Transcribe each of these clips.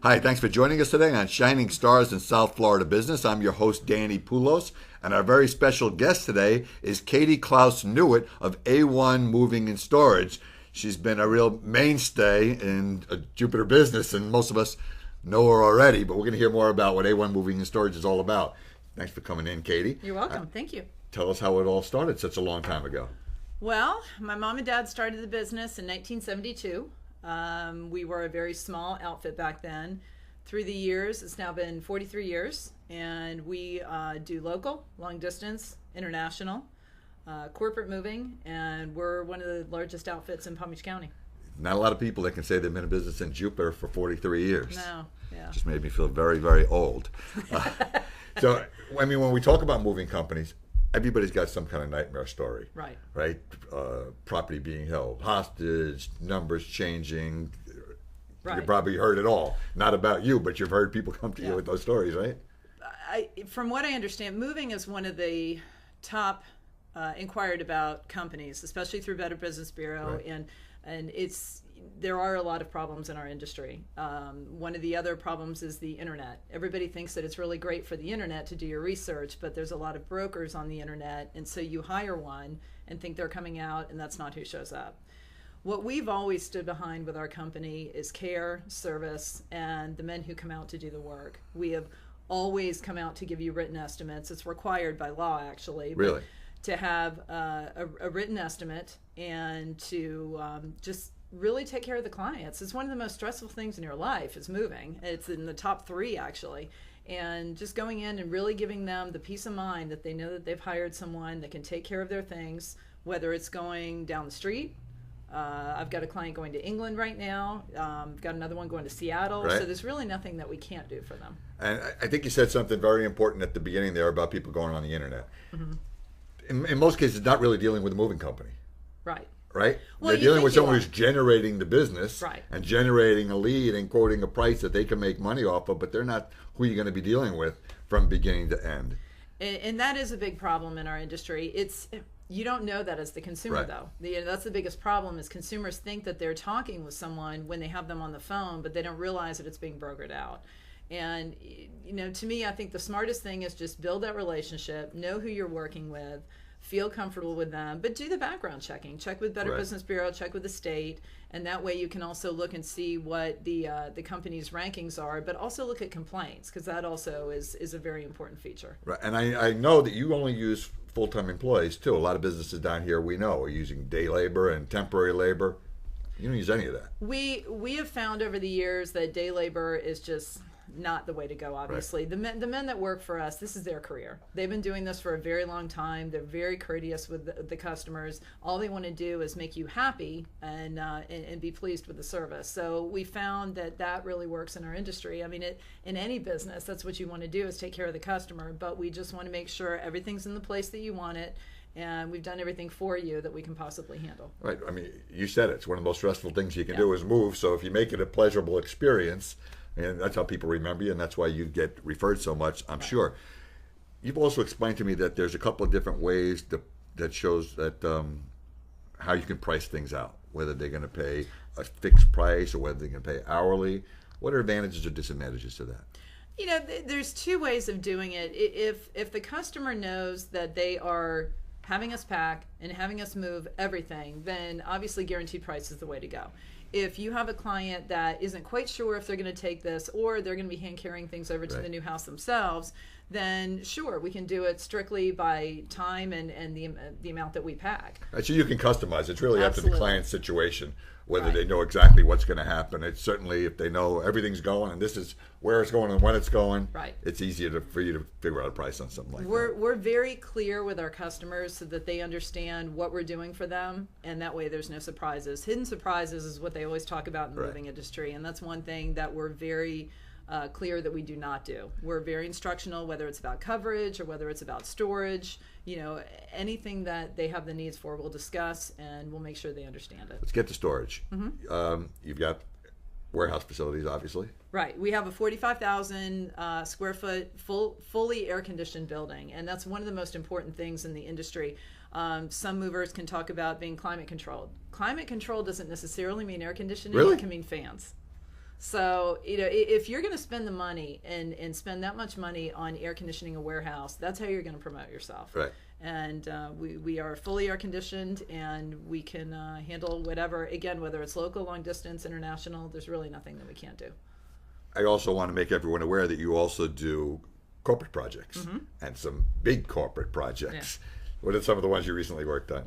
Hi, thanks for joining us today on Shining Stars in South Florida Business. I'm your host, Danny Poulos, and our very special guest today is Klause Newitt of A1 Moving and Storage. She's been a real mainstay in Jupiter business, and most of us know her already, but we're going to hear more about what A1 Moving and Storage is all about. Thanks for coming in, Katie. You're welcome. Thank you. Tell us how it all started such a long time ago. Well, my mom and dad started the business in 1972. We were a very small outfit back then. Through the years, it's now been 43 years, and we do local, long distance, international, corporate moving, and we're one of the largest outfits in Palm Beach County. Not a lot of people that can say they've been in business in Jupiter for 43 years. No, yeah. Just made me feel very, very old. So, I mean, when we talk about moving companies, everybody's got some kind of nightmare story. Right. Right? Property being held hostage, numbers changing. Right. You probably heard it all. Not about you, but you've heard people come to you with those stories, right? From what I understand, moving is one of the top inquired about companies, especially through Better Business Bureau, right. and there are a lot of problems in our industry. One of the other problems is the internet. Everybody thinks that it's really great for the internet to do your research, but there's a lot of brokers on the internet, and so you hire one and think they're coming out, and that's not who shows up. What we've always stood behind with our company is care, service, and the men who come out to do the work. We have always come out to give you written estimates. It's required by law, actually. Really? To have a written estimate and to just really take care of the clients. It's one of the most stressful things in your life is moving. It's in the top 3, actually. And just going in and really giving them the peace of mind that they know that they've hired someone that can take care of their things, whether it's going down the street. I've got a client going to England right now. I've got another one going to Seattle. Right. So there's really nothing that we can't do for them. And I think you said something very important at the beginning there about people going on the internet. Mm-hmm. In most cases, not really dealing with a moving company. Right. Right? Well, they're dealing with someone who's generating the business and generating a lead and quoting a price that they can make money off of, but they're not who you're going to be dealing with from beginning to end. And that is a big problem in our industry. You don't know that as the consumer, though. That's the biggest problem is consumers think that they're talking with someone when they have them on the phone, but they don't realize that it's being brokered out. And, to me, I think the smartest thing is just build that relationship, know who you're working with, feel comfortable with them, but do the background checking. Check with Better Business Bureau, check with the state, and that way you can also look and see what the company's rankings are, but also look at complaints, because that also is a very important feature. Right, and I know that you only use full-time employees, too. A lot of businesses down here we know are using day labor and temporary labor. You don't use any of that. We have found over the years that day labor is just not the way to go, obviously. Right. The men that work for us, this is their career. They've been doing this for a very long time. They're very courteous with the customers. All they want to do is make you happy and be pleased with the service. So we found that really works in our industry. I mean, in any business, that's what you want to do is take care of the customer, but we just want to make sure everything's in the place that you want it, and we've done everything for you that we can possibly handle. Right. I mean, you said it. It's one of the most stressful things you can do is move, so if you make it a pleasurable experience, and that's how people remember you, and that's why you get referred so much, I'm sure. You've also explained to me that there's a couple of different ways that shows that how you can price things out, whether they're going to pay a fixed price or whether they're going to pay hourly. What are advantages or disadvantages to that? There's 2 ways of doing it. If the customer knows that they are having us pack and having us move everything, then obviously guaranteed price is the way to go. If you have a client that isn't quite sure if they're going to take this or they're going to be hand carrying things over to the new house themselves, then sure, we can do it strictly by time and the amount that we pack. Right, so you can customize. It's really up to the client's situation, whether they know exactly what's going to happen. It's certainly if they know everything's going and this is where it's going and when it's going, it's easier for you to figure out a price on something like that. We're very clear with our customers so that they understand what we're doing for them, and that way there's no surprises. Hidden surprises is what they always talk about in the moving industry, and that's one thing that we're very clear that we do not do. We're very instructional, whether it's about coverage or whether it's about storage. Anything that they have the needs for, we'll discuss and we'll make sure they understand it. Let's get to storage. Mm-hmm. You've got warehouse facilities, obviously. Right. We have a 45,000 square foot fully air conditioned building, and that's one of the most important things in the industry. Some movers can talk about being climate controlled. Climate control doesn't necessarily mean air conditioning. Really? It can mean fans. So, if you're going to spend the money and spend that much money on air conditioning a warehouse, that's how you're going to promote yourself. Right. And we are fully air conditioned, and we can handle whatever, again, whether it's local, long distance, international, there's really nothing that we can't do. I also want to make everyone aware that you also do corporate projects and some big corporate projects. Yeah. What are some of the ones you recently worked on?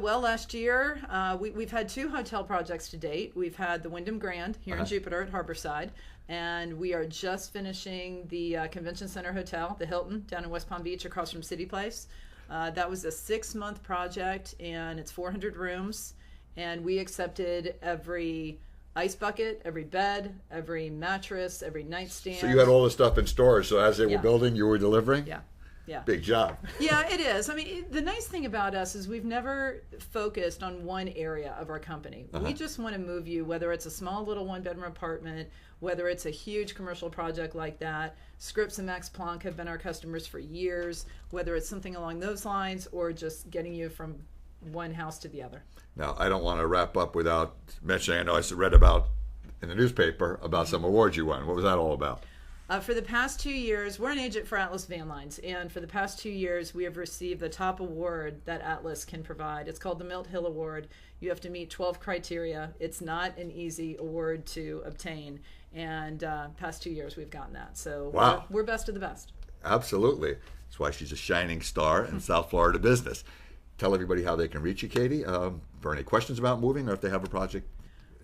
Well, last year, we've had 2 hotel projects to date. We've had the Wyndham Grand here in Jupiter at Harborside, and we are just finishing the Convention Center Hotel, the Hilton, down in West Palm Beach across from City Place. That was a 6-month project, and it's 400 rooms, and we accepted every ice bucket, every bed, every mattress, every nightstand. So you had all this stuff in storage, so as they were building, you were delivering? Yeah. Yeah. Big job. Yeah, it is. I mean, the nice thing about us is we've never focused on one area of our company. We just want to move you, whether it's a small little 1-bedroom apartment, whether it's a huge commercial project like that. Scripps and Max Planck have been our customers for years, whether it's something along those lines or just getting you from one house to the other. Now, I don't want to wrap up without mentioning, I know I read about in the newspaper about some awards you won. What was that all about? For the past 2 years, we're an agent for Atlas Van Lines, and for the past 2 years, we have received the top award that Atlas can provide. It's called the Milt Hill Award. You have to meet 12 criteria. It's not an easy award to obtain, and past 2 years, we've gotten that. So wow. we're best of the best. Absolutely. That's why she's a shining star in South Florida business. Tell everybody how they can reach you, Katie, for any questions about moving or if they have a project.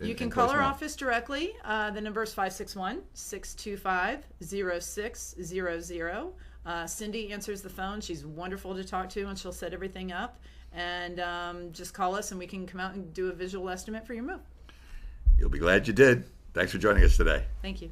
You can call our office directly. The number is 561-625-0600. Cindy answers the phone. She's wonderful to talk to, and she'll set everything up. And just call us, and we can come out and do a visual estimate for your move. You'll be glad you did. Thanks for joining us today. Thank you.